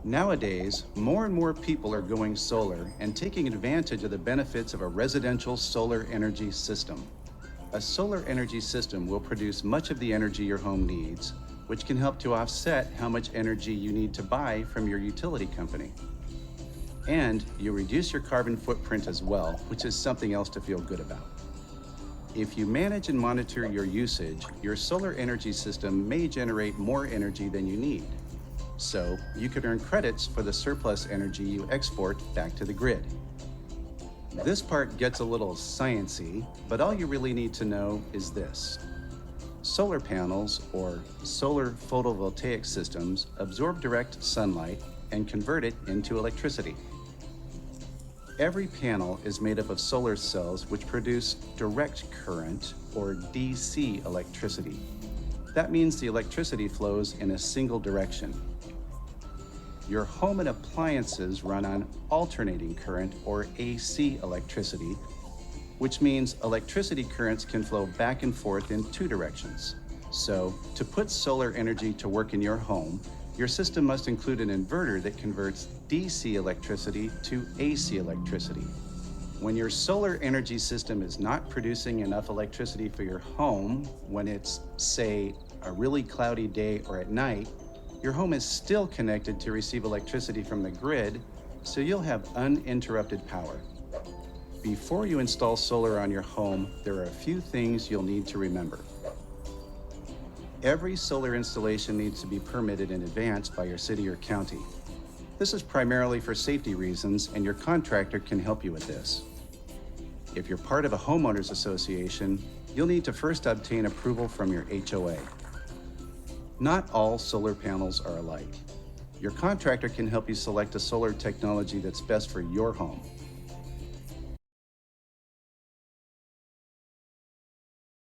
Nowadays, more and more people are going solar and taking advantage of the benefits of a residential solar energy system. A solar energy system will produce much of the energy your home needs, which can help to offset how much energy you need to buy from your utility company. And you reduce your carbon footprint as well, which is something else to feel good about. If you manage and monitor your usage, your solar energy system may generate more energy than you need. So you could earn credits for the surplus energy you export back to the grid. This part gets a little sciencey, but all you really need to know is this. Solar panels, or solar photovoltaic systems, absorb direct sunlight and convert it into electricity. Every panel is made up of solar cells which produce direct current, or DC electricity. That means the electricity flows in a single direction. Your home and appliances run on alternating current, or AC electricity, which means electricity currents can flow back and forth in two directions. So, to put solar energy to work in your home, your system must include an inverter that converts DC electricity to AC electricity. When your solar energy system is not producing enough electricity for your home, when it's, say, a really cloudy day or at night, your home is still connected to receive electricity from the grid, so you'll have uninterrupted power. Before you install solar on your home, there are a few things you'll need to remember. Every solar installation needs to be permitted in advance by your city or county. This is primarily for safety reasons, and your contractor can help you with this. If you're part of a homeowners association, you'll need to first obtain approval from your HOA. Not all solar panels are alike. Your contractor can help you select a solar technology that's best for your home.